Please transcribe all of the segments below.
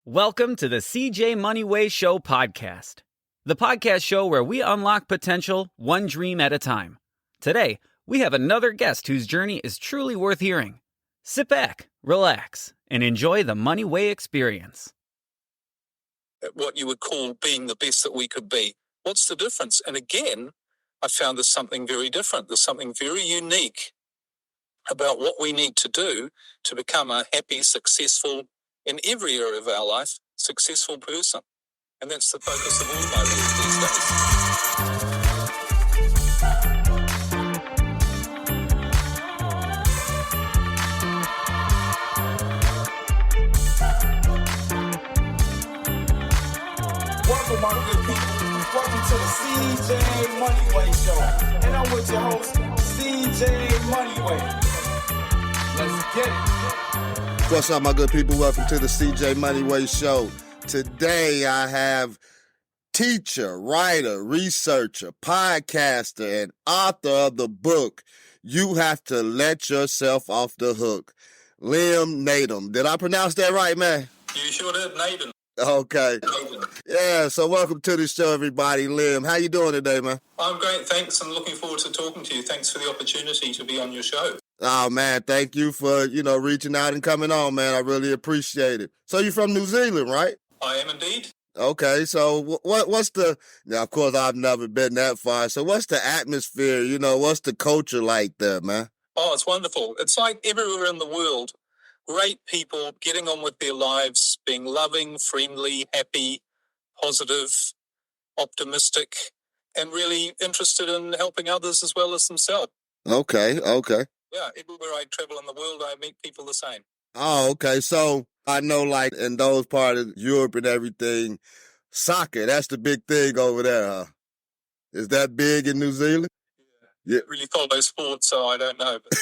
Welcome to the CJ Moneyway Show podcast, the podcast show where we unlock potential one dream at a time. Today, we have another guest whose journey is truly worth hearing. Sit back, relax, and enjoy the Moneyway experience. What you would call being the best that we could be. What's the difference? And again, I found there's something very different. There's something very unique about what we need to do to become a happy, successful, in every area of our life, successful person. And that's the focus of all of my work these days. Welcome, my good people. Welcome to the CJ Moneyway Show. And I'm with your host, CJ Moneyway. Let's get it. What's up, my good people? Welcome to the CJ Moneyway Show. Today I have teacher, writer, researcher, podcaster, and author of the book, You Have to Let Yourself Off the Hook, Naden. Did I pronounce that right, man? You sure did, Naden. Okay. Yeah, so welcome to the show, everybody. Lim, how you doing today, man? I'm great, thanks. I'm looking forward to talking to you. Thanks for the opportunity to be on your show. Oh, man, thank you for, reaching out and coming on, man. I really appreciate it. So you're from New Zealand, right? I am indeed. Okay, so what's now, of course, I've never been that far. So what's the atmosphere, what's the culture like there, man? Oh, it's wonderful. It's like everywhere in the world. Great people getting on with their lives, being loving, friendly, happy, positive, optimistic, and really interested in helping others as well as themselves. Okay. Yeah, everywhere I travel in the world, I meet people the same. Oh, okay. So I know, like, in those parts of Europe and everything, soccer, that's the big thing over there, huh? Is that big in New Zealand? Yeah. I really follow sports, so I don't know. But...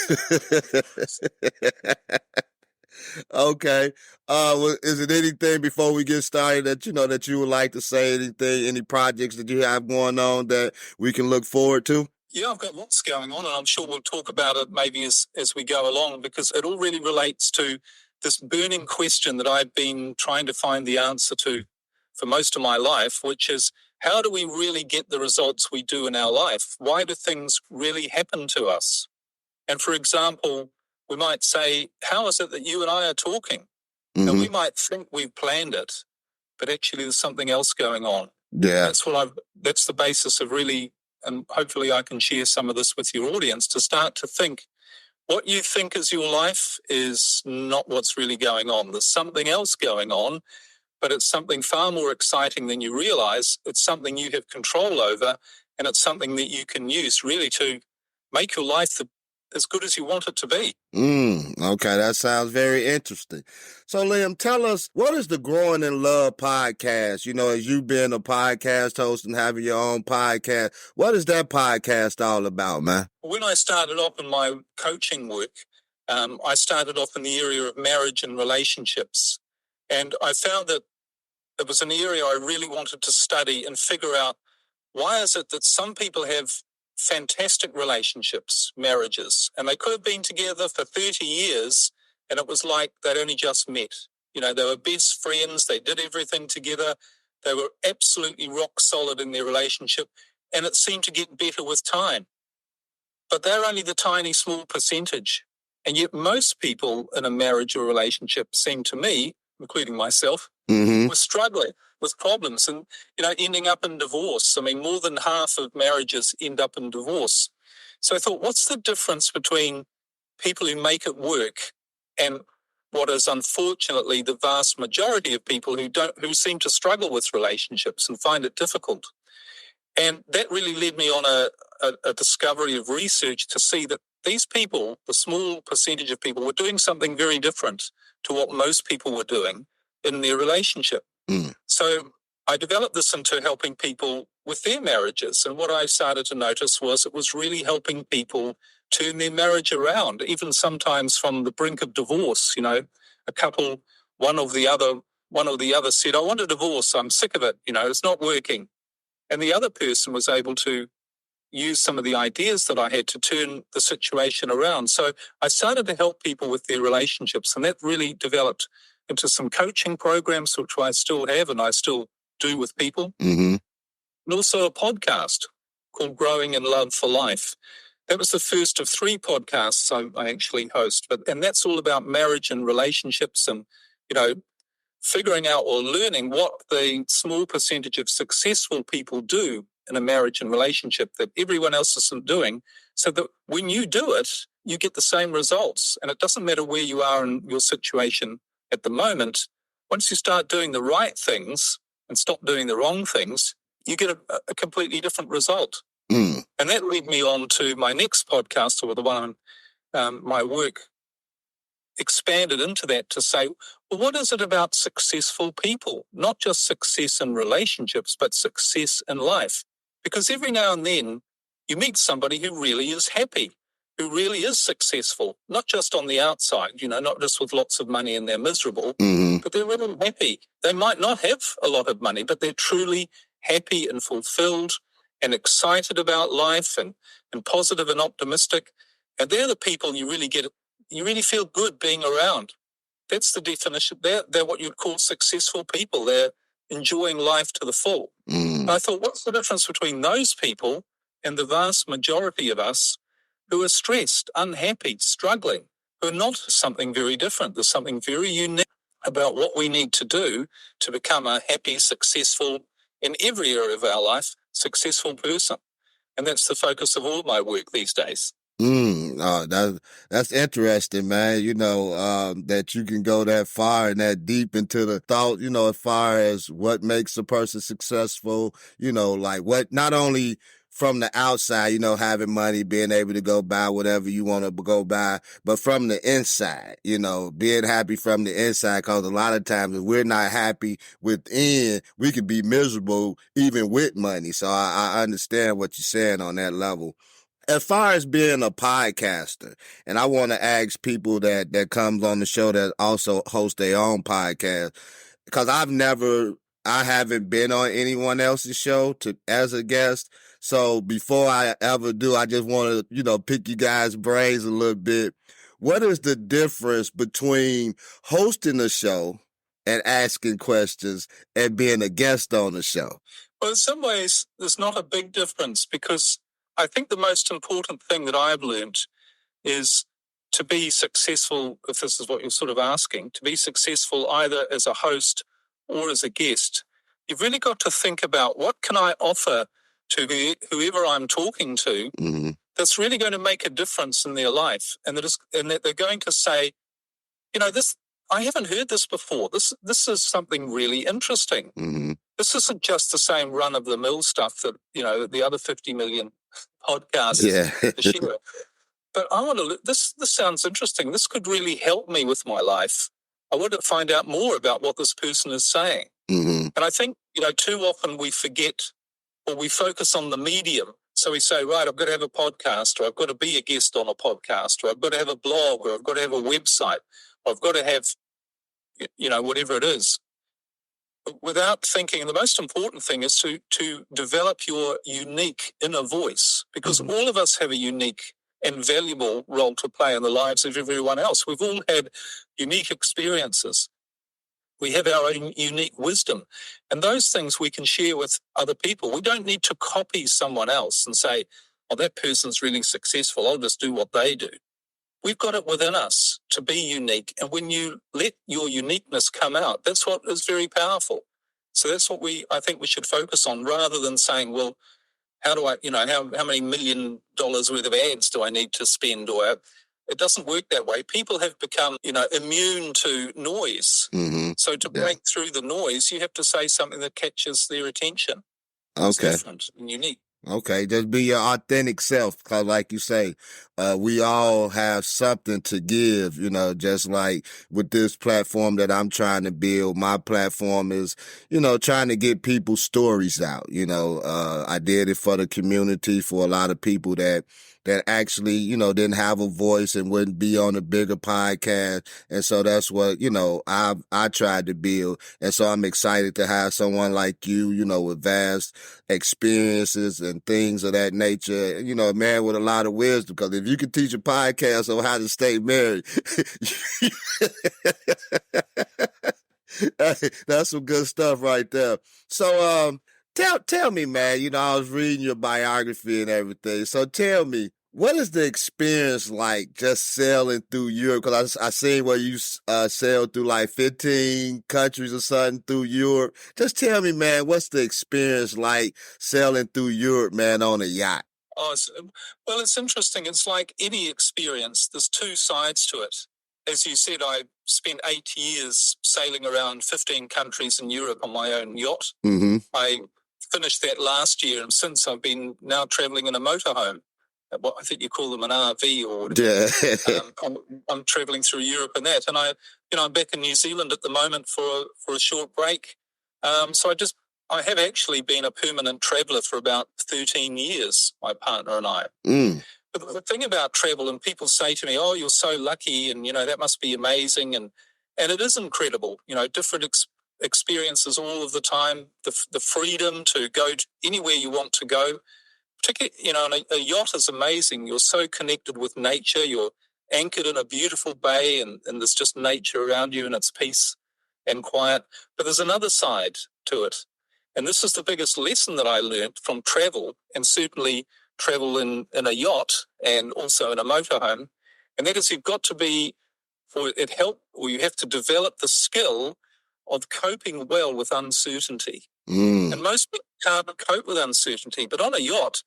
Okay. Is it anything before we get started that you would like to say? Anything, any projects that you have going on that we can look forward to? Yeah, I've got lots going on, and I'm sure we'll talk about it maybe as we go along, because it all really relates to this burning question that I've been trying to find the answer to for most of my life, which is, how do we really get the results we do in our life? Why do things really happen to us? And for example, we might say, how is it that you and I are talking? Mm-hmm. And we might think we've planned it, but actually there's something else going on. Yeah. That's the basis of really, and hopefully I can share some of this with your audience, to start to think what you think is your life is not what's really going on. There's something else going on, but it's something far more exciting than you realize. It's something you have control over, and it's something that you can use really to make your life as good as you want it to be. Okay, that sounds very interesting. So, Liam, tell us, what is the Growing in Love podcast? As you being a podcast host and having your own podcast, what is that podcast all about, man? When I started off in my coaching work, I started off in the area of marriage and relationships. And I found that it was an area I really wanted to study and figure out, why is it that some people have fantastic relationships, marriages, and they could have been together for 30 years, and it was like they'd only just met. They were best friends, they did everything together, they were absolutely rock solid in their relationship, and it seemed to get better with time. But they're only the tiny, small percentage. And yet most people in a marriage or relationship seem to me, including myself, were struggling with problems and, ending up in divorce. I mean, more than half of marriages end up in divorce. So I thought, what's the difference between people who make it work and what is unfortunately the vast majority of people who seem to struggle with relationships and find it difficult? And that really led me on a discovery of research to see that these people, the small percentage of people, were doing something very different to what most people were doing in their relationship. So I developed this into helping people with their marriages. And what I started to notice was it was really helping people turn their marriage around, even sometimes from the brink of divorce. A couple, one of the other said, I want a divorce. I'm sick of it. It's not working. And the other person was able to use some of the ideas that I had to turn the situation around. So I started to help people with their relationships, and that really developed into some coaching programs, which I still have and I still do with people, Mm-hmm. and also a podcast called Growing in Love for Life. That was the first of 3 podcasts I actually host, and that's all about marriage and relationships and, figuring out or learning what the small percentage of successful people do in a marriage and relationship that everyone else isn't doing, so that when you do it, you get the same results. And it doesn't matter where you are in your situation at the moment. Once you start doing the right things and stop doing the wrong things, you get a completely different result. Mm. And that led me on to my next podcast, or the one my work expanded into that, to say, well, what is it about successful people? Not just success in relationships, but success in life. Because every now and then you meet somebody who really is happy, who really is successful, not just on the outside, not just with lots of money and they're miserable, Mm-hmm. but they're really happy. They might not have a lot of money, but they're truly happy and fulfilled and excited about life and positive and optimistic. And they're the people you really feel good being around. That's the definition. They're what you'd call successful people. They're enjoying life to the full. Mm. And I thought, what's the difference between those people and the vast majority of us who are stressed, unhappy, struggling, who are not? Something very different. There's something very unique about what we need to do to become a happy, successful, in every area of our life, successful person. And that's the focus of all my work these days. That's interesting, man. That you can go that far and that deep into the thought, as far as what makes a person successful, like what, not only from the outside, having money, being able to go buy whatever you want to go buy, but from the inside, being happy from the inside. Cause a lot of times if we're not happy within, we could be miserable even with money. So I understand what you're saying on that level. As far as being a podcaster, and I want to ask people that comes on the show that also host their own podcast, because I haven't been on anyone else's show as a guest. So before I ever do, I just want to, pick you guys' brains a little bit. What is the difference between hosting a show and asking questions and being a guest on the show? Well, in some ways, there's not a big difference, because I think the most important thing that I've learned is to be successful, if this is what you're sort of asking, to be successful either as a host or as a guest. You've really got to think about, what can I offer to whoever I'm talking to, Mm-hmm. that's really going to make a difference in their life, and that they're going to say, this, I haven't heard this before. This is something really interesting. Mm-hmm. This isn't just the same run-of-the-mill stuff that, the other 50 million podcasts share. But I want to. This sounds interesting. This could really help me with my life. I want to find out more about what this person is saying. Mm-hmm. And I think, too often we forget, or we focus on the medium. So we say, right, I've got to have a podcast, or I've got to be a guest on a podcast, or I've got to have a blog, or I've got to have a website, or I've got to have, whatever it is. Without thinking, the most important thing is to develop your unique inner voice, because Mm-hmm. all of us have a unique and valuable role to play in the lives of everyone else. We've all had unique experiences. We have our own unique wisdom, and those things we can share with other people. We don't need to copy someone else and say, oh, that person's really successful, I'll just do what they do. We've got it within us to be unique. And when you let your uniqueness come out, that's what is very powerful. So that's what I think we should focus on, rather than saying, well, how do I, how many $1 million worth of ads do I need to spend? It doesn't work that way. People have become, immune to noise. Mm-hmm. So to break through the noise, you have to say something that catches their attention. It's Okay. different and unique. Okay, just be your authentic self, because like you say, we all have something to give, just like with this platform that I'm trying to build. My platform is, trying to get people's stories out. I did it for the community, for a lot of people that actually, didn't have a voice and wouldn't be on a bigger podcast. And so that's what, I tried to build. And so I'm excited to have someone like you, with vast experiences and things of that nature, a man with a lot of wisdom. Because if you could teach a podcast on how to stay married, Hey, that's some good stuff right there. So, tell me, man. I was reading your biography and everything. So tell me, what is the experience like just sailing through Europe? Because I seen where you sailed through like 15 countries or something through Europe. Just tell me, man, what's the experience like sailing through Europe, man, on a yacht? Well, it's interesting. It's like any experience. There's two sides to it. As you said, I spent 8 years sailing around 15 countries in Europe on my own yacht. Mm-hmm. I finished that last year, and since I've been now traveling in a motorhome. What I think you call them an RV or whatever. Yeah. I'm traveling through Europe and that, and I'm back in New Zealand at the moment for a short break. So I have actually been a permanent traveller for about 13 years, my partner and I. Mm. But the thing about travel, and people say to me, "Oh, you're so lucky," and that must be amazing, and it is incredible. Different experiences all of the time. The freedom to go to anywhere you want to go. Particularly, a yacht is amazing. You're so connected with nature. You're anchored in a beautiful bay, and there's just nature around you, and it's peace and quiet. But there's another side to it. And this is the biggest lesson that I learned from travel, and certainly travel in a yacht and also in a motorhome. And that is you have to develop the skill of coping well with uncertainty. Mm. And most people can't cope with uncertainty. But on a yacht,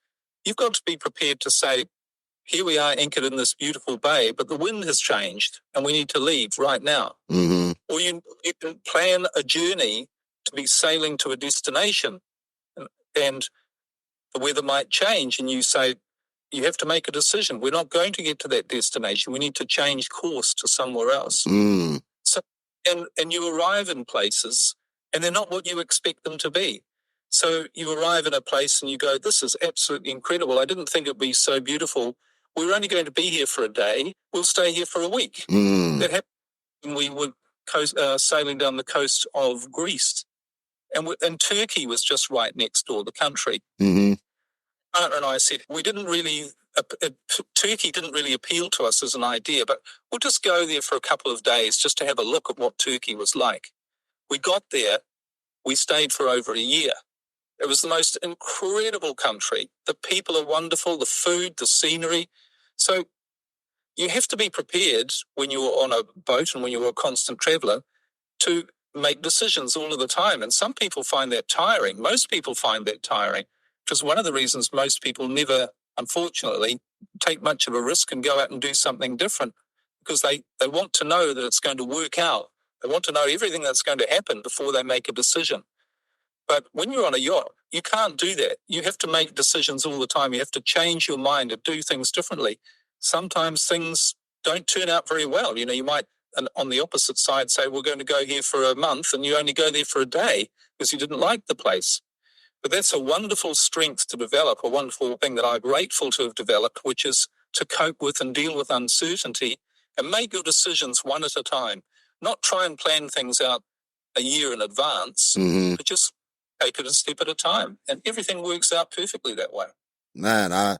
you've got to be prepared to say, here we are anchored in this beautiful bay, but the wind has changed and we need to leave right now. Mm-hmm. Or you can plan a journey to be sailing to a destination, and the weather might change, and you say, you have to make a decision. We're not going to get to that destination. We need to change course to somewhere else. Mm. So, and you arrive in places and they're not what you expect them to be. So you arrive in a place and you go, this is absolutely incredible. I didn't think it'd be so beautiful. We're only going to be here for a day. We'll stay here for a week. Mm. That happened when we were sailing down the coast of Greece. And Turkey was just right next door, the country. Mm-hmm. Partner and I said, Turkey didn't really appeal to us as an idea, but we'll just go there for a couple of days just to have a look at what Turkey was like. We got there. We stayed for over a year. It was the most incredible country. The people are wonderful, the food, the scenery. So you have to be prepared when you're on a boat and when you're a constant traveller to make decisions all of the time. And some people find that tiring. Most people find that tiring, which is one of the reasons most people never, unfortunately, take much of a risk and go out and do something different, because they want to know that it's going to work out. They want to know everything that's going to happen before they make a decision. But when you're on a yacht, you can't do that. You have to make decisions all the time. You have to change your mind and do things differently. Sometimes things don't turn out very well. You might, on the opposite side, say, we're going to go here for a month, and you only go there for a day because you didn't like the place. But that's a wonderful strength to develop, a wonderful thing that I'm grateful to have developed, which is to cope with and deal with uncertainty and make your decisions one at a time. Not try and plan things out a year in advance, Mm-hmm. but just take it a step at a time. And everything works out perfectly that way. Man, I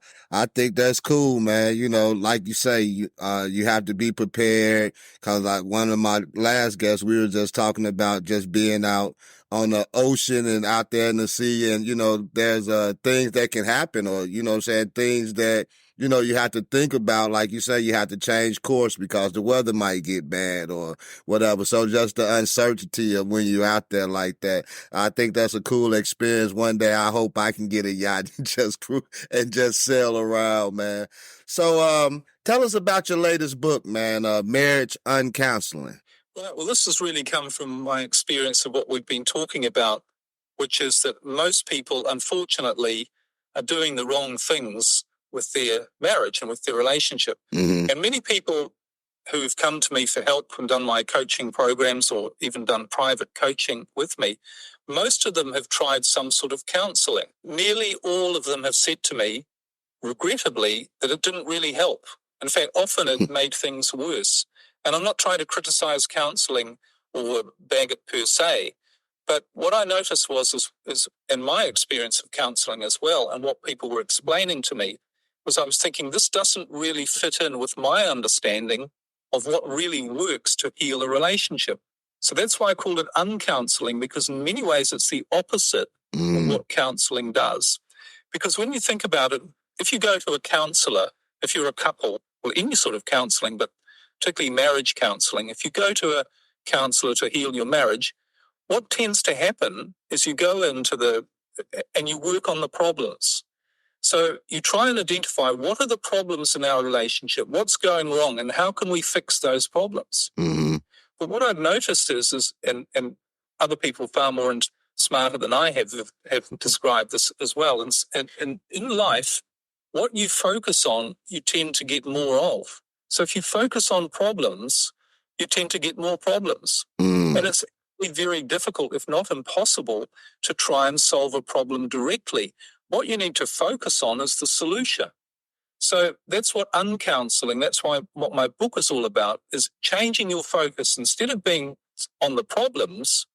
think that's cool, man. Like you say, you have to be prepared, because like one of my last guests, we were just talking about just being out on the ocean and out there in the sea, and there's things that can happen, or things that you have to think about. Like you say, you have to change course because the weather might get bad or whatever. So just the uncertainty of when you're out there like that, I think that's a cool experience. One day I hope I can get a yacht and just sail around, man. So tell us about your latest book, man, Marriage Uncounseling. Right. Well, this has really come from my experience of what we've been talking about, which is that most people, unfortunately, are doing the wrong things with their marriage and with their relationship. Mm-hmm. And many people who've come to me for help and done my coaching programs or even done private coaching with me, most of them have tried some sort of counseling. Nearly all of them have said to me, regrettably, that it didn't really help. In fact, often it made things worse. And I'm not trying to criticize counseling or bag it per se, but what I noticed is in my experience of counseling as well, and what people were explaining to me, was I was thinking, this doesn't really fit in with my understanding of what really works to heal a relationship. So that's why I call it uncounseling, because in many ways it's the opposite of what counseling does. Because when you think about it, if you go to a counselor, if you're a couple, or any sort of counseling, but particularly marriage counseling, if you go to a counselor to heal your marriage, what tends to happen is you go into and you work on the problems. So you try and identify what are the problems in our relationship, what's going wrong, and how can we fix those problems? But what I've noticed is and other people far more smarter than I have described this as well. And in life, what you focus on, you tend to get more of. So if you focus on problems, you tend to get more problems. And it's very difficult, if not impossible, to try and solve a problem directly. What you need to focus on is the solution. So that's what uncounseling, that's why what my book is all about, is changing your focus. Instead of being on the problems,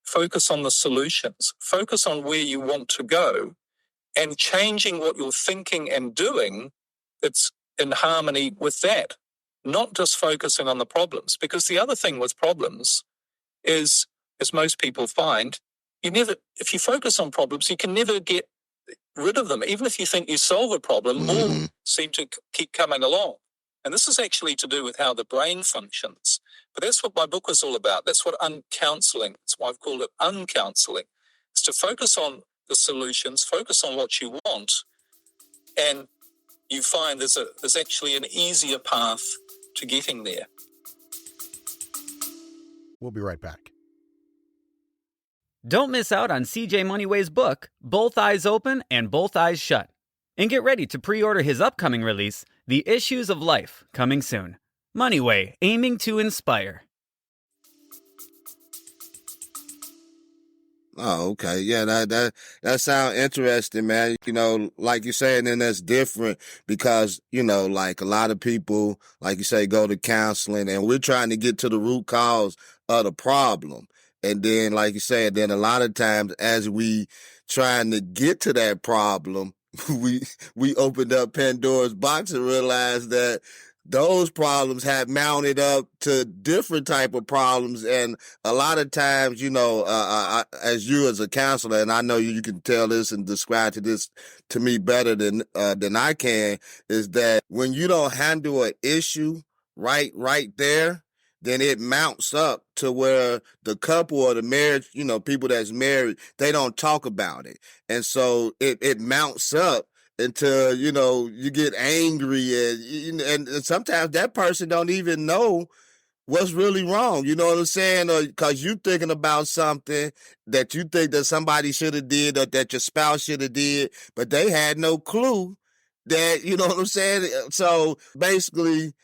focus on the solutions, focus on where you want to go, and changing what you're thinking and doing that's in harmony with that, not just focusing on the problems. Because the other thing with problems is, as most people find, if you focus on problems, you can never get rid of them. Even if you think you solve a problem, more seem to keep coming along. And this is actually to do with how the brain functions. But that's what my book is all about. That's what uncounseling, that's why I've called it uncounseling. It's to focus on the solutions, focus on what you want, and you find there's actually an easier path to getting there. We'll be right back. Don't miss out on CJ Moneyway's book, Both Eyes Open and Both Eyes Shut. And get ready to pre-order his upcoming release, The Issues of Life, coming soon. Moneyway, aiming to inspire. Oh, okay. Yeah, that sounds interesting, man. You know, like you're saying, and that's different because, you know, like a lot of people, like you say, go to counseling and we're trying to get to the root cause of the problem. And then, like you said, then a lot of times as we trying to get to that problem, we opened up Pandora's box and realized that those problems have mounted up to different type of problems. And a lot of times, you know, as you as a counselor, and I know you can tell this and describe this to me better than I can, is that when you don't handle an issue right there, then it mounts up to where the couple or the marriage, you know, people that's married, they don't talk about it. And so it mounts up until, you know, you get angry and sometimes that person don't even know what's really wrong. You know what I'm saying? Or because you thinking about something that you think that somebody should have did or that your spouse should have did, but they had no clue that, you know what I'm saying? So basically,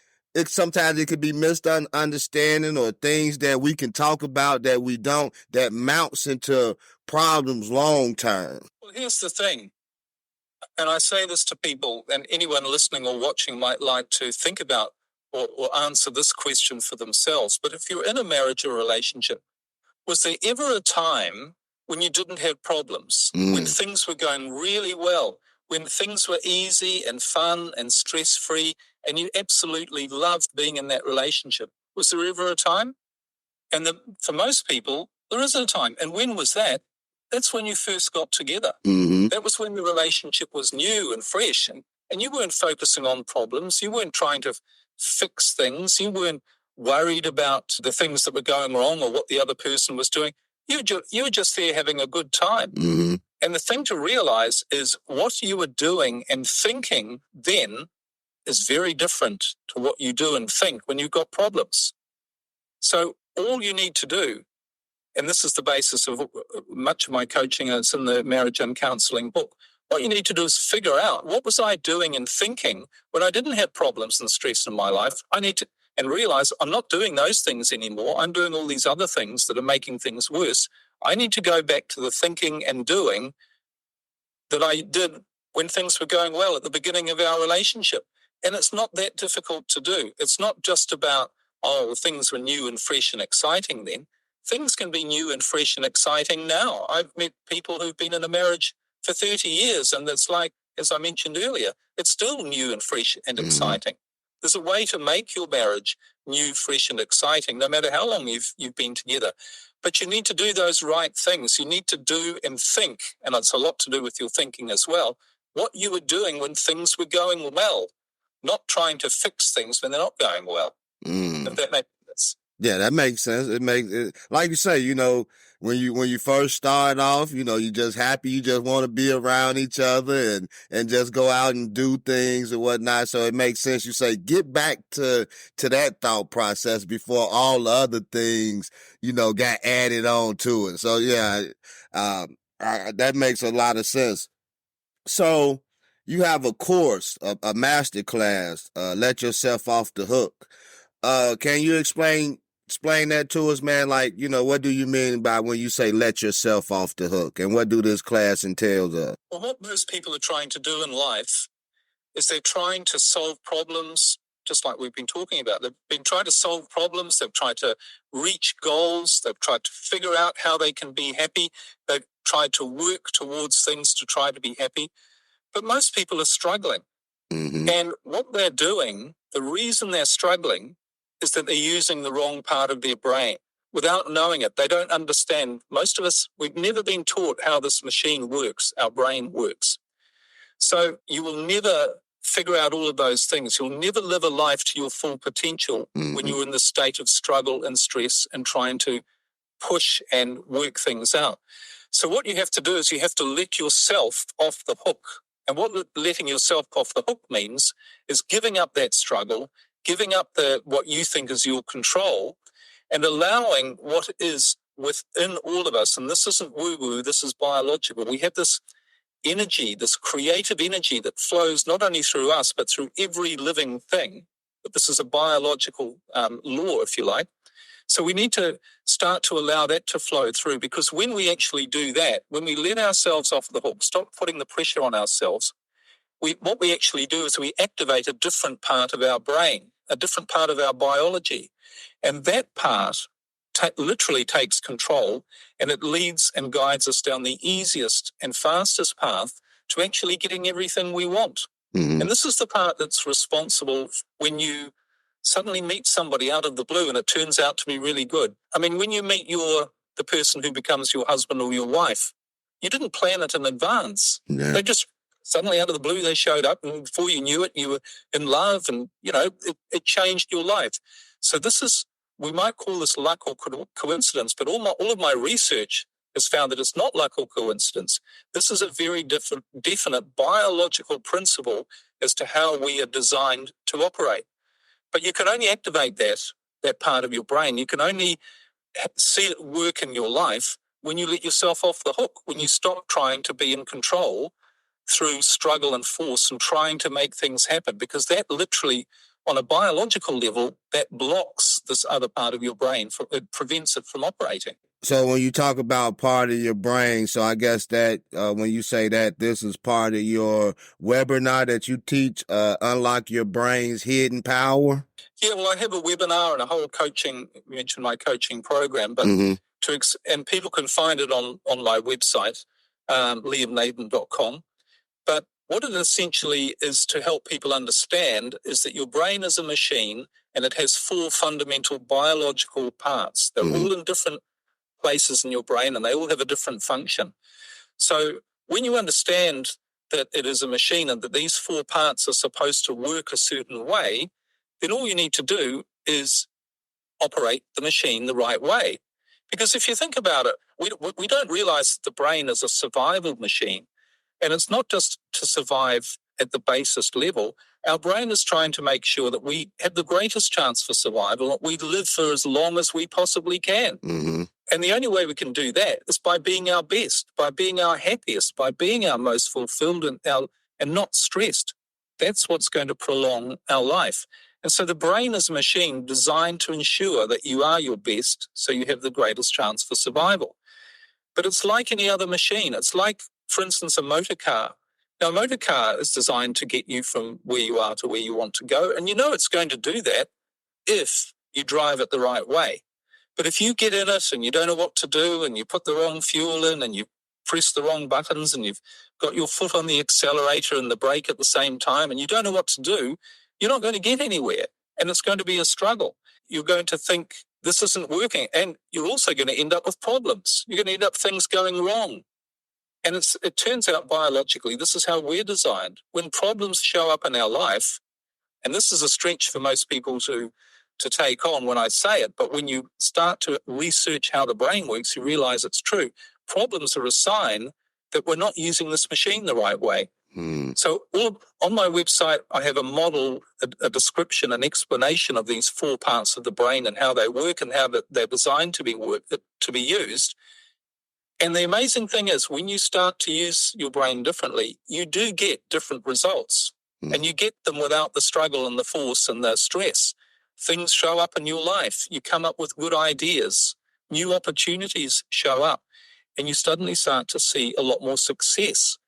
sometimes it could be misunderstanding or things that we can talk about that we don't, that mounts into problems long term. Well, here's the thing, and I say this to people, and anyone listening or watching might like to think about or answer this question for themselves. But if you're in a marriage or relationship, was there ever a time when you didn't have problems, when things were going really well, when things were easy and fun and stress-free, and you absolutely loved being in that relationship? Was there ever a time? And for most people, there isn't a time. And when was that? That's when you first got together. That was when the relationship was new and fresh, and you weren't focusing on problems. You weren't trying to fix things. You weren't worried about the things that were going wrong or what the other person was doing. You were just there having a good time. And the thing to realize is what you were doing and thinking then is very different to what you do and think when you've got problems. So all you need to do, and this is the basis of much of my coaching, and it's in the Marriage and Counseling book, what you need to do is figure out, what was I doing and thinking when I didn't have problems and stress in my life? I need to, and realize I'm not doing those things anymore. I'm doing all these other things that are making things worse. I need to go back to the thinking and doing that I did when things were going well at the beginning of our relationship. And it's not that difficult to do. It's not just about, oh, things were new and fresh and exciting then. Things can be new and fresh and exciting now. I've met people who've been in a marriage for 30 years, and it's like, as I mentioned earlier, it's still new and fresh and exciting. There's a way to make your marriage new, fresh, and exciting, no matter how long you've been together. But you need to do those right things. You need to do and think, and it's a lot to do with your thinking as well, what you were doing when things were going well, not trying to fix things when they're not going well. If that makes sense. Yeah, that makes sense. It makes it, like you say, when you first start off, you're just happy, you just want to be around each other and just go out and do things and whatnot. So it makes sense. You say, get back to that thought process before all the other things, got added on to it. So yeah, that makes a lot of sense. So you have a course, a master class, Let Yourself Off the Hook. Can you explain that to us, man? Like, what do you mean by when you say let yourself off the hook, and what do this class entails of? Well, what most people are trying to do in life is they're trying to solve problems, just like we've been talking about. They've been trying to solve problems. They've tried to reach goals. They've tried to figure out how they can be happy. They've tried to work towards things to try to be happy. But most people are struggling. Mm-hmm. And what they're doing, the reason they're struggling is that they're using the wrong part of their brain without knowing it. They don't understand. Most of us, we've never been taught how this machine works, our brain works. So you will never figure out all of those things. You'll never live a life to your full potential when you're in the state of struggle and stress and trying to push and work things out. So what you have to do is you have to let yourself off the hook. And what letting yourself off the hook means is giving up that struggle, giving up what you think is your control, and allowing what is within all of us. And this isn't woo-woo, this is biological. We have this energy, this creative energy that flows not only through us, but through every living thing. But this is a biological law, if you like. So we need to start to allow that to flow through, because when we actually do that, when we let ourselves off the hook, stop putting the pressure on ourselves, what we actually do is we activate a different part of our brain, a different part of our biology. And that part literally takes control, and it leads and guides us down the easiest and fastest path to actually getting everything we want. Mm-hmm. And this is the part that's responsible when you suddenly meet somebody out of the blue and it turns out to be really good. I mean, when you meet the person who becomes your husband or your wife, you didn't plan it in advance. Yeah. They just suddenly out of the blue, they showed up, and before you knew it, you were in love, and, it changed your life. So we might call this luck or coincidence, but all of my research has found that it's not luck or coincidence. This is a very definite biological principle as to how we are designed to operate. But you can only activate that part of your brain. You can only see it work in your life when you let yourself off the hook, when you stop trying to be in control through struggle and force and trying to make things happen, because that literally, on a biological level, that blocks this other part of your brain. It prevents it from operating. So when you talk about part of your brain, so I guess that when you say that, this is part of your webinar that you teach, Unlock Your Brain's Hidden Power? Yeah, well, I have a webinar and a whole coaching, you mentioned my coaching program, but and people can find it on my website, liamnaden.com. But what it essentially is to help people understand is that your brain is a machine, and it has 4 fundamental biological parts. They're all in different places in your brain, and they all have a different function. So when you understand that it is a machine and that these 4 parts are supposed to work a certain way, then all you need to do is operate the machine the right way. Because if you think about it, we don't realize that the brain is a survival machine. And it's not just to survive at the basest level. Our brain is trying to make sure that we have the greatest chance for survival, that we live for as long as we possibly can. Mm-hmm. And the only way we can do that is by being our best, by being our happiest, by being our most fulfilled and not stressed. That's what's going to prolong our life. And so the brain is a machine designed to ensure that you are your best, so you have the greatest chance for survival. But it's like any other machine. It's like, for instance, a motor car. Now, a motor car is designed to get you from where you are to where you want to go. And it's going to do that if you drive it the right way. But if you get in it and you don't know what to do, and you put the wrong fuel in, and you press the wrong buttons, and you've got your foot on the accelerator and the brake at the same time, and you don't know what to do, you're not going to get anywhere. And it's going to be a struggle. you're going to think this isn't working. And you're also going to end up with problems. You're going to end up things going wrong. And it turns out biologically, this is how we're designed. When problems show up in our life, and this is a stretch for most people to take on when I say it, but when you start to research how the brain works, you realize it's true. Problems are a sign that we're not using this machine the right way. So on my website, I have a model, a description, an explanation of these 4 parts of the brain and how they work and how they're designed to be used. And the amazing thing is, when you start to use your brain differently, you do get different results. And you get them without the struggle and the force and the stress. Things show up in your life. You come up with good ideas. New opportunities show up. And you suddenly start to see a lot more success,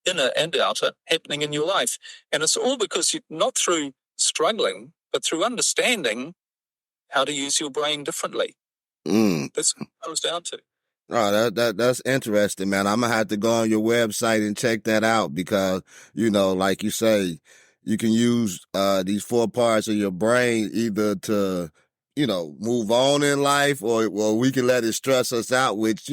inner and outer, happening in your life. And it's all because not through struggling, but through understanding how to use your brain differently. That's what it comes down to. Oh, that's interesting, man. I'm gonna have to go on your website and check that out because, like you say, you can use these 4 parts of your brain either to, move on in life, or we can let it stress us out, which,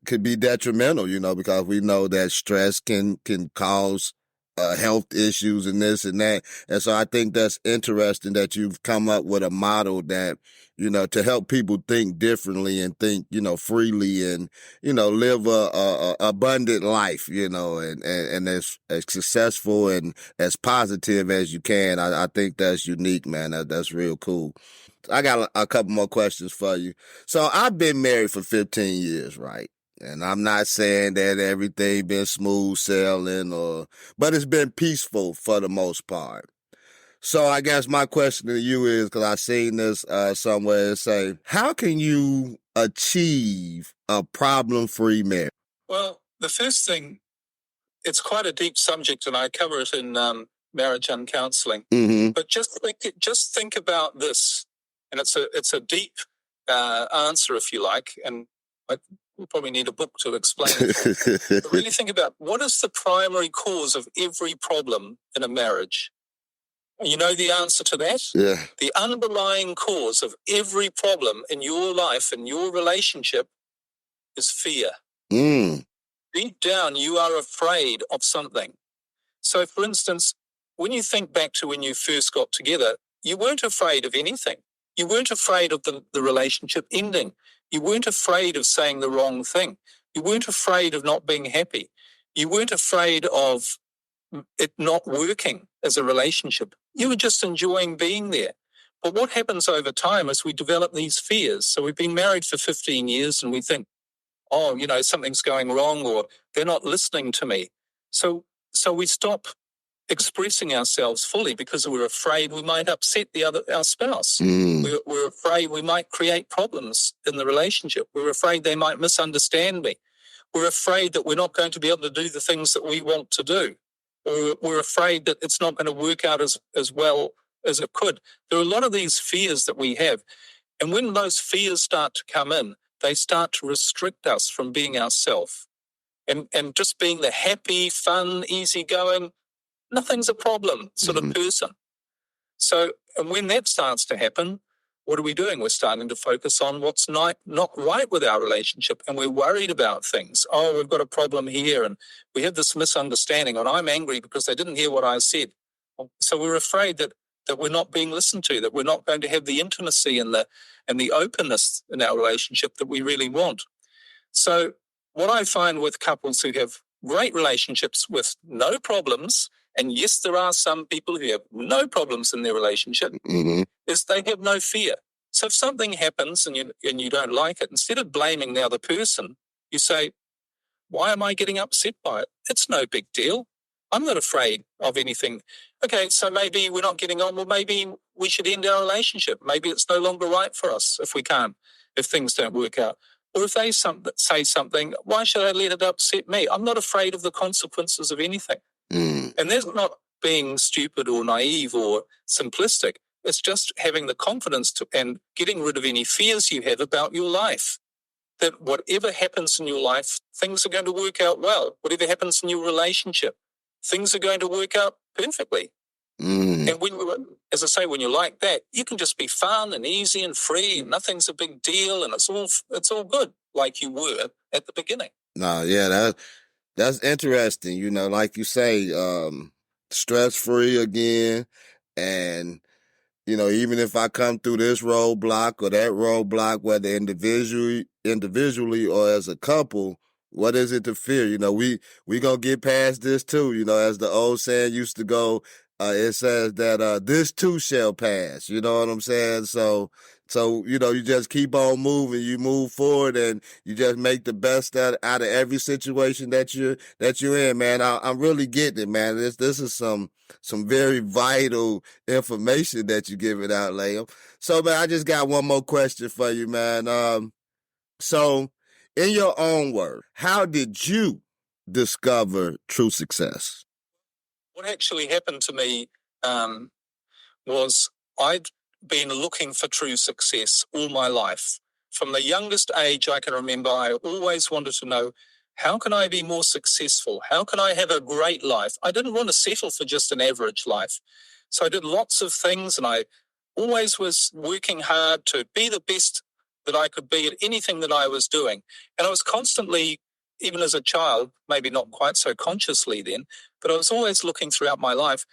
could be detrimental, because we know that stress can cause health issues and this and that. And so I think that's interesting that you've come up with a model that, to help people think differently and think, freely and, live a abundant life, and as successful and as positive as you can. I think that's unique, man. That's real cool. I got a couple more questions for you. So I've been married for 15 years, right? And I'm not saying that everything been smooth sailing but it's been peaceful for the most part. So I guess my question to you is, because I've seen this somewhere, say, how can you achieve a problem-free marriage? Well, the first thing, it's quite a deep subject, and I cover it in Marriage Uncounseling. But just think about this, and it's a deep answer, if you like, and we'll probably need a book to explain it. But really think about, what is the primary cause of every problem in a marriage? You know the answer to that? Yeah. The underlying cause of every problem in your life and your relationship is fear. Deep down, you are afraid of something. So, for instance, when you think back to when you first got together, you weren't afraid of anything. You weren't afraid of the relationship ending. You weren't afraid of saying the wrong thing. You weren't afraid of not being happy. You weren't afraid of it not working as a relationship. You were just enjoying being there. But what happens over time is we develop these fears. So we've been married for 15 years and we think, something's going wrong, or they're not listening to me. So we stop expressing ourselves fully because we're afraid we might upset our spouse. We're afraid we might create problems in the relationship. We're afraid they might misunderstand me. We're afraid that we're not going to be able to do the things that we want to do. Or we're afraid that it's not going to work out as well as it could. There are a lot of these fears that we have. And when those fears start to come in, they start to restrict us from being ourselves. And just being the happy, fun, easygoing, nothing's a problem sort of person. So, and when that starts to happen, what are we doing? We're starting to focus on what's not right with our relationship, and we're worried about things. Oh, we've got a problem here, and we have this misunderstanding, and I'm angry because they didn't hear what I said. So we're afraid that we're not being listened to, that we're not going to have the intimacy and the openness in our relationship that we really want. So what I find with couples who have great relationships with no problems, and yes, there are some people who have no problems in their relationship, is they have no fear. So if something happens and you don't like it, instead of blaming the other person, you say, why am I getting upset by it? It's no big deal. I'm not afraid of anything. Okay, so maybe we're not getting on. Well, maybe we should end our relationship. Maybe it's no longer right for us if things don't work out. Or if they say something, why should I let it upset me? I'm not afraid of the consequences of anything. And that's not being stupid or naive or simplistic. It's just having the confidence and getting rid of any fears you have about your life. That whatever happens in your life, things are going to work out well. Whatever happens in your relationship, things are going to work out perfectly. And as I say, when you're like that, you can just be fun and easy and free, and nothing's a big deal, and it's all good, like you were at the beginning. No, yeah, that's interesting. You know, like you say, stress free again, and you know, even if I come through this roadblock or that roadblock, whether individually or as a couple, what is it to fear? You know, we gonna get past this too. You know, as the old saying used to go, it says that this too shall pass. You know what I'm saying? So you know, you just keep on moving. You move forward, and you just make the best out of every situation that you're in, man. I'm really getting it, man. This is some very vital information that you're giving out, Liam. So, man, I just got one more question for you, man. So, in your own words, how did you discover true success? What actually happened to me was I'd been looking for true success all my life. From the youngest age I can remember, I always wanted to know, how can I be more successful? How can I have a great life? I didn't want to settle for just an average life. So I did lots of things, and I always was working hard to be the best that I could be at anything that I was doing. And I was constantly, even as a child, maybe not quite so consciously then, but I was always looking throughout my life,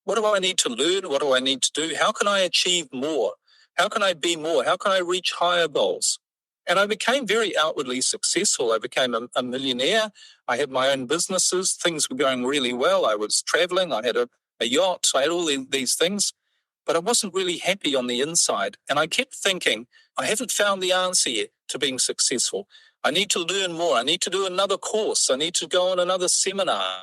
what do I need to learn? What do I need to do? How can I achieve more? How can I be more? How can I reach higher goals? And I became very outwardly successful. I became a millionaire. I had my own businesses. Things were going really well. I was traveling. I had a yacht. I had all these things. But I wasn't really happy on the inside. And I kept thinking, I haven't found the answer yet to being successful. I need to learn more. I need to do another course. I need to go on another seminar.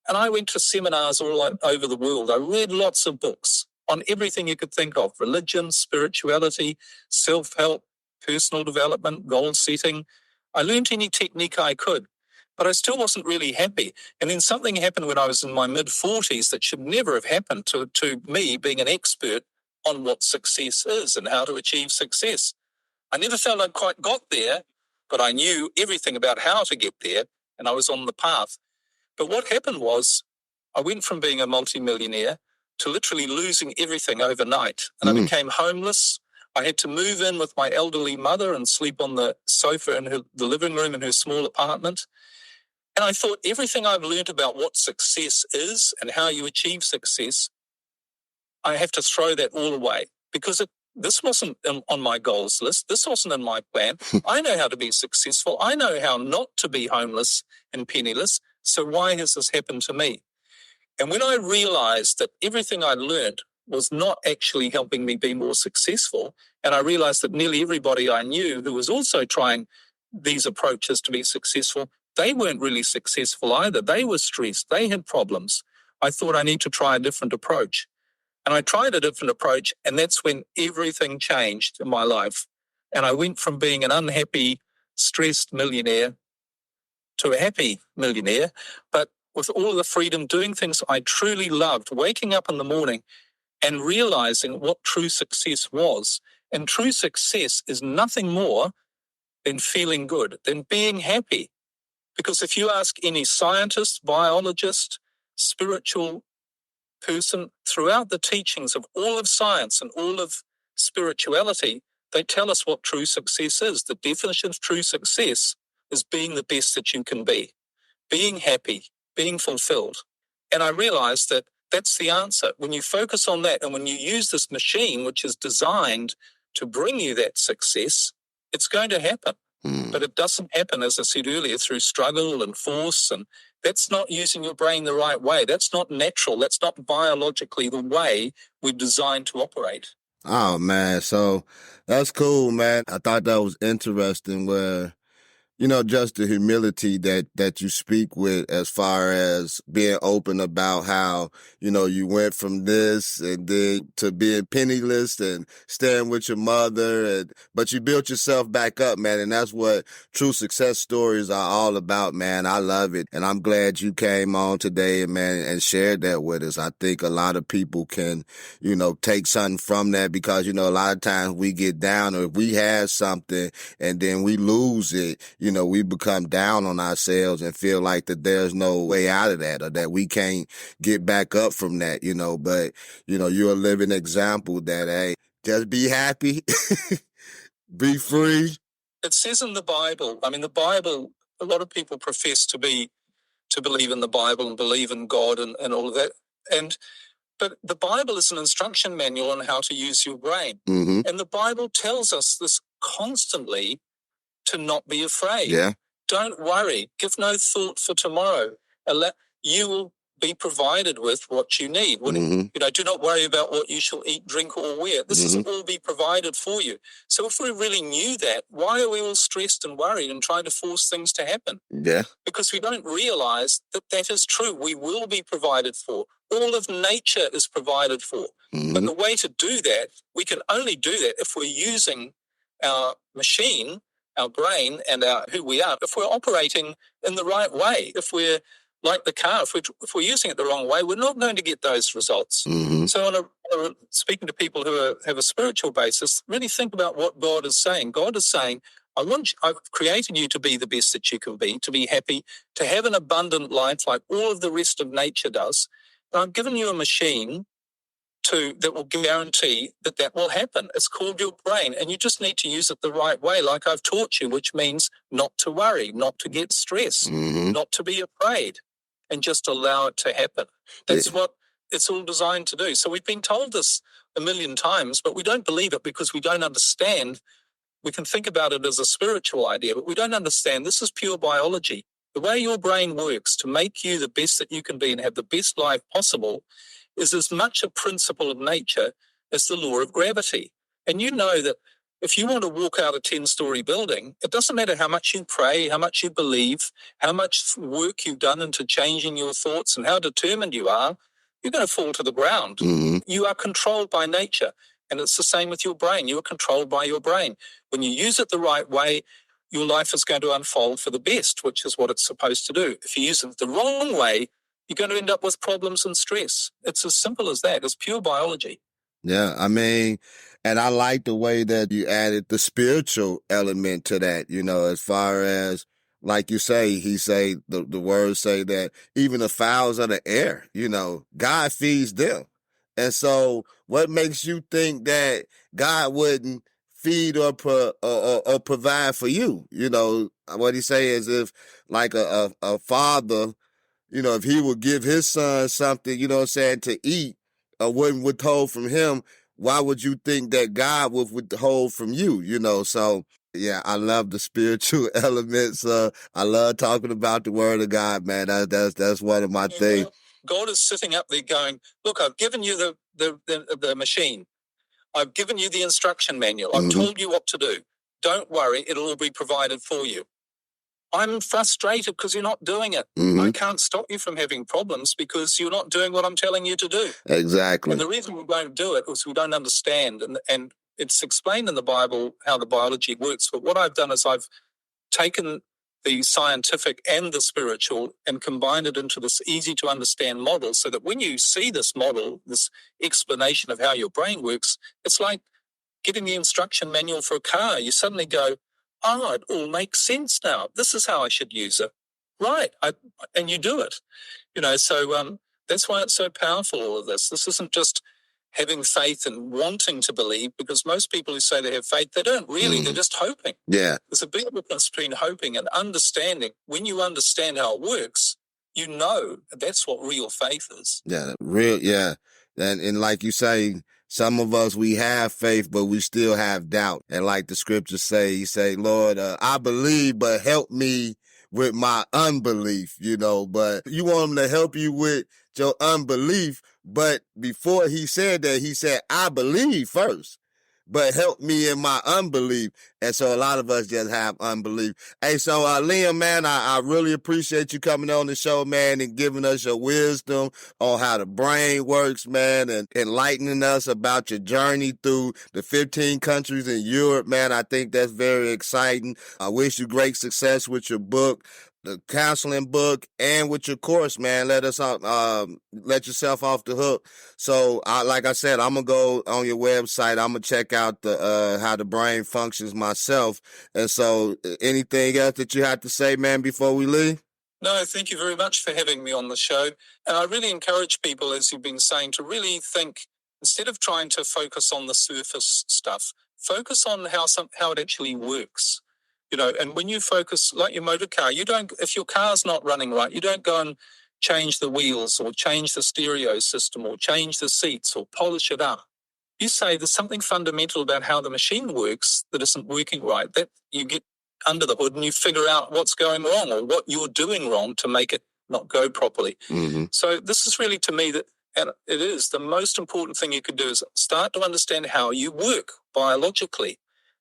And I went to seminars all over the world. I read lots of books on everything you could think of: religion, spirituality, self-help, personal development, goal setting. I learned any technique I could, but I still wasn't really happy. And then something happened when I was in my mid-40s that should never have happened to me, being an expert on what success is and how to achieve success. I never felt I'd quite got there, but I knew everything about how to get there, and I was on the path. But what happened was I went from being a multimillionaire to literally losing everything overnight. And I became homeless. I had to move in with my elderly mother and sleep on the sofa in the living room in her small apartment. And I thought, everything I've learned about what success is and how you achieve success, I have to throw that all away, because this wasn't on my goals list. This wasn't in my plan. I know how to be successful. I know how not to be homeless and penniless. So why has this happened to me? And when I realized that everything I learned was not actually helping me be more successful, and I realized that nearly everybody I knew who was also trying these approaches to be successful, they weren't really successful either. They were stressed. They had problems. I thought, I need to try a different approach. And I tried a different approach, and that's when everything changed in my life. And I went from being an unhappy, stressed millionaire to a happy millionaire, but with all the freedom, doing things I truly loved, waking up in the morning and realizing what true success was. And true success is nothing more than feeling good, than being happy. Because if you ask any scientist, biologist, spiritual person, throughout the teachings of all of science and all of spirituality, they tell us what true success is. The definition of true success is being the best that you can be, being happy, being fulfilled. And I realized that that's the answer. When you focus on that, and when you use this machine, which is designed to bring you that success, it's going to happen. But it doesn't happen, as I said earlier, through struggle and force. And that's not using your brain the right way. That's not natural. That's not biologically the way we're designed to operate. Oh, man. So that's cool, man. I thought that was interesting where, you know, just the humility that you speak with, as far as being open about how, you know, you went from this and then to being penniless and staying with your mother, but you built yourself back up, man. And that's what true success stories are all about, man. I love it. And I'm glad you came on today, man, and shared that with us. I think a lot of people can, you know, take something from that, because, you know, a lot of times we get down, or if we have something and then we lose it, you we become down on ourselves and feel like that there's no way out of that, or that we can't get back up from that, but, you're a living example that, hey, just be happy, be free. It says in the Bible, the Bible, a lot of people profess to believe in the Bible and believe in God and all of that. But the Bible is an instruction manual on how to use your brain. Mm-hmm. And the Bible tells us this constantly, to not be afraid. Yeah. Don't worry. Give no thought for tomorrow. You will be provided with what you need. Mm-hmm. Do not worry about what you shall eat, drink, or wear. This is all be provided for you. So if we really knew that, why are we all stressed and worried and trying to force things to happen? Yeah. Because we don't realize that that is true. We will be provided for. All of nature is provided for. Mm-hmm. But the way to do that, we can only do that if we're using our machine, our brain, and who we are, if we're operating in the right way. If we're like the car, if we're using it the wrong way, we're not going to get those results. Mm-hmm. So speaking to people who have a spiritual basis, really think about what God is saying. God is saying, I've created you to be the best that you can be, to be happy, to have an abundant life like all of the rest of nature does. And I've given you a machine that will guarantee that will happen. It's called your brain, and you just need to use it the right way, like I've taught you, which means not to worry, not to get stressed, not to be afraid, and just allow it to happen. That's what it's all designed to do. So we've been told this a million times, but we don't believe it because we don't understand. We can think about it as a spiritual idea, but we don't understand this is pure biology. The way your brain works to make you the best that you can be and have the best life possible is as much a principle of nature as the law of gravity. And you know that if you want to walk out a 10-story building, it doesn't matter how much you pray, how much you believe, how much work you've done into changing your thoughts and how determined you are, you're going to fall to the ground. Mm-hmm. You are controlled by nature. And it's the same with your brain. You are controlled by your brain. When you use it the right way, your life is going to unfold for the best, which is what it's supposed to do. If you use it the wrong way, you're going to end up with problems and stress. It's as simple as that. It's pure biology. Yeah, and I like the way that you added the spiritual element to that, as far as, like you say, the words say that even the fowls of the air, God feeds them. And so what makes you think that God wouldn't feed or provide for you? What he say is, if like a father, if he would give his son something, to eat, or wouldn't withhold from him, why would you think that God would withhold from you? So yeah, I love the spiritual elements. I love talking about the word of God, man. That's one of my things. God is sitting up there going, look, I've given you the machine. I've given you the instruction manual. I've told you what to do. Don't worry, it'll all be provided for you. I'm frustrated because you're not doing it. I can't stop you from having problems because you're not doing what I'm telling you to do. Exactly. And the reason we don't do it is we don't understand. And it's explained in the Bible how the biology works. But what I've done is I've taken the scientific and the spiritual and combined it into this easy to understand model, so that when you see this model, this explanation of how your brain works, it's like getting the instruction manual for a car. You suddenly go, oh, it all makes sense now. This is how I should use it. Right. And you do it. So that's why it's so powerful, all of this. This isn't just having faith and wanting to believe, because most people who say they have faith, they don't really. They're just hoping. Yeah. There's a big difference between hoping and understanding. When you understand how it works, that's what real faith is. Yeah, yeah. And like you say, some of us, we have faith, but we still have doubt. And like the scriptures say, you say, Lord, I believe, but help me with my unbelief, but you want him to help you with your unbelief. But before he said that, he said, I believe first, but help me in my unbelief. And so a lot of us just have unbelief. Hey, so Liam, man, I really appreciate you coming on the show, man, and giving us your wisdom on how the brain works, man, and enlightening us about your journey through the 15 countries in Europe, man. I think that's very exciting. I wish you great success with your book. the counseling book, and with your course, man. Let yourself off the hook. So, like I said, I'm gonna go on your website. I'm gonna check out the how the brain functions myself. And so, anything else that you have to say, man, before we leave? No, thank you very much for having me on the show. And I really encourage people, as you've been saying, to really think, instead of trying to focus on the surface stuff, focus on how it actually works. And when you focus, like your motor car, if your car's not running right, you don't go and change the wheels or change the stereo system or change the seats or polish it up. You say there's something fundamental about how the machine works that isn't working right, that you get under the hood and you figure out what's going wrong or what you're doing wrong to make it not go properly. Mm-hmm. So this is really, to me, and it is the most important thing you could do, is start to understand how you work biologically.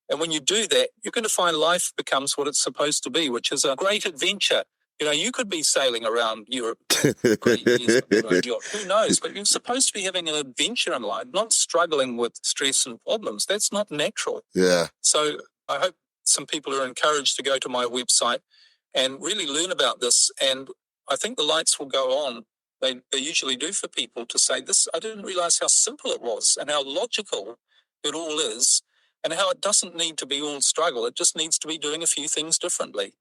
And when you do that, you're going to find life becomes what it's supposed to be, which is a great adventure. You could be sailing around Europe for years on your own yacht. Who knows? But you're supposed to be having an adventure in life, not struggling with stress and problems. That's not natural. Yeah. So I hope some people are encouraged to go to my website and really learn about this. And I think the lights will go on. They usually do for people to say, this, I didn't realize how simple it was and how logical it all is, and how it doesn't need to be all struggle. It just needs to be doing a few things differently.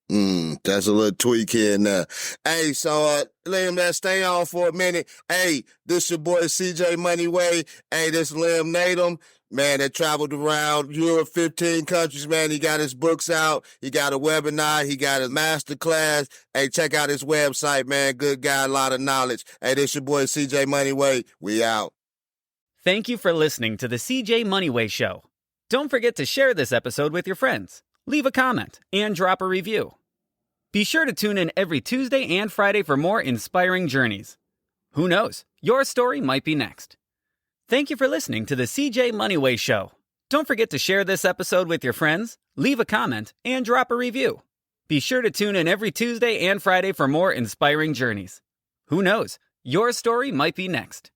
That's a little tweak here and there. Hey, so Liam, man, stay on for a minute. Hey, this your boy CJ Moneyway. Hey, this Liam Naden, man, that traveled around Europe, 15 countries, man. He got his books out. He got a webinar. He got a master class. Hey, check out his website, man. Good guy, a lot of knowledge. Hey, this your boy CJ Moneyway. We out. Thank you for listening to the CJ Moneyway Show. Don't forget to share this episode with your friends, leave a comment, and drop a review. Be sure to tune in every Tuesday and Friday for more inspiring journeys. Who knows? Your story might be next. Thank you for listening to the CJ Moneyway Show. Don't forget to share this episode with your friends, leave a comment, and drop a review. Be sure to tune in every Tuesday and Friday for more inspiring journeys. Who knows? Your story might be next.